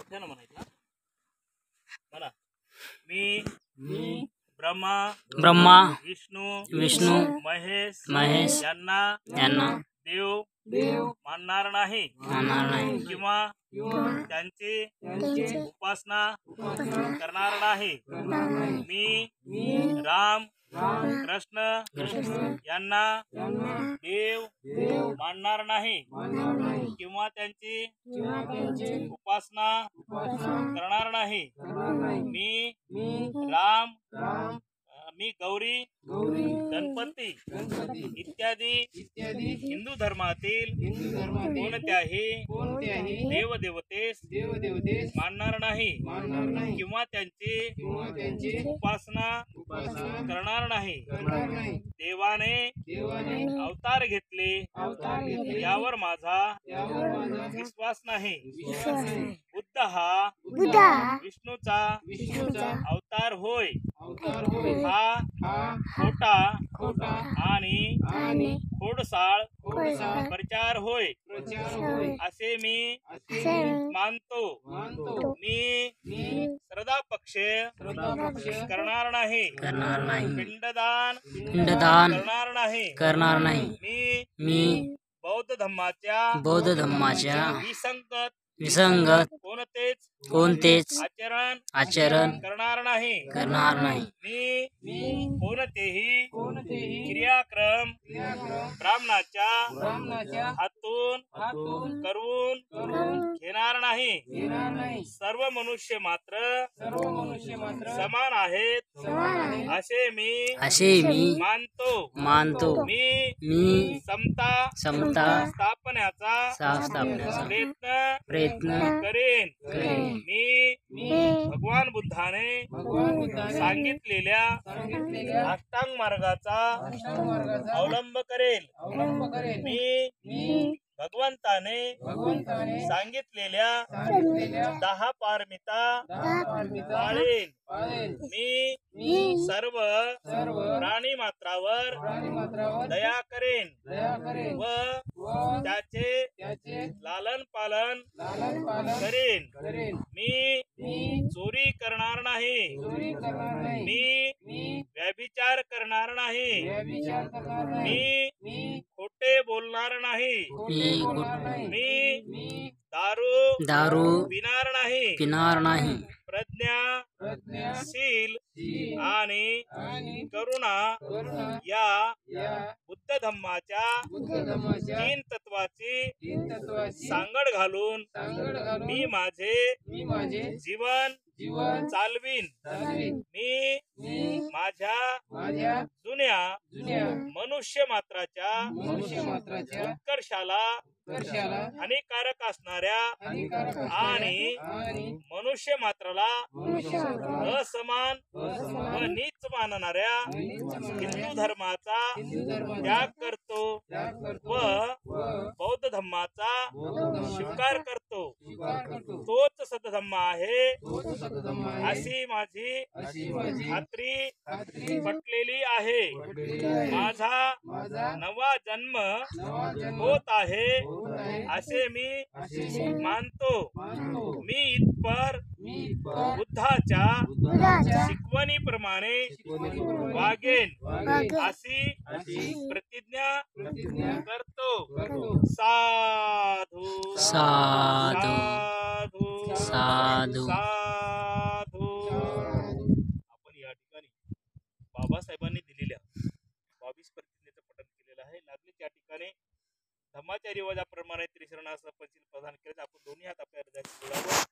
मोठ्यानं म्हणायचं. म्हणा, मी ब्रह्मा विष्णू महेश यांना देव मानणार नाही किंवा त्यांची उपासना करणार नाही. मी राम कृष्ण यांना देव मानणार नाही किंवा त्यांची उपासना करणार नाही. मी गौरी गणपती इत्यादी हिंदू धर्मातील कोणत्याही देवदेवतेस मानणार नाही किंवा त्यांची उपासना करणार नाही. देवाने अवतार घेतले यावर माझा विश्वास नाही. बुद्ध हा विष्णूचा अवतार होय. हा खोटा आणि खोडसाळ प्रचार होय असे मी मानतो. मी श्रद्धा पक्ष करणार नाही. पिंडदान करणार नाही. मी बौद्ध धम्माच्या विसंगत कोणतेच आचरण करणार नाही. मी कोणतेही क्रियाक्रम ब्राह्मणाच्या हातून करून घेणार नाही. सर्व मनुष्य मात्र समान आहेत असे मी मानतो. मी समता स्थापण्याचा प्रयत्न करेन. मी भगवान बुद्धाने सांगितलेल्या अष्टांग मार्गाचा अवलंब करेल. मी भगवंताने सांगितलेल्या 10 पारमिता पाळेन. मी सर्व प्राणी मात्रावर दया करेन व त्याचे लालन पालन करेन. मी चोरी करणार नाही. मी व्यभिचार करणार नाही. मी खोटे बोलणार नाही. मी दारू पिणार नाही. प्रज्ञाशील आणि करुणा या बुद्ध धम्माच्या 3 तत्वाची सांगड घालून मी माझे जीवन चालवीन. मी माझ्या जुन्या मनुष्य मात्राच्या उत्कर्षाला हानिकारक असणाऱ्या आणि मनुष्य मात्राला असमान व नीच मानणाऱ्या हिंदू धर्माचा त्याग करतो व बौद्ध धम्माचा स्वीकार करतो. तोच सतधम्म आहे अशी माझी खात्री पटलेली आहे. माझा नवा जन्म होत आहे असे मी मानतो. मी इतपर बुद्धाच्या शिकवणीप्रमाणे वागेन अशी प्रतिज्ञा करतो. साधू साधू साधू साधू. आपण या ठिकाणी बाबासाहेबांनी दिलेल्या 22 प्रतिज्ञेचं पठण केलेलं आहे. लागले त्या ठिकाणी धम्माच्या रिवाजाप्रमाणे त्रिशरणासह पंचशील प्रदान केले. आपण दोन्ही हात आपल्या हृदयात जोडावं.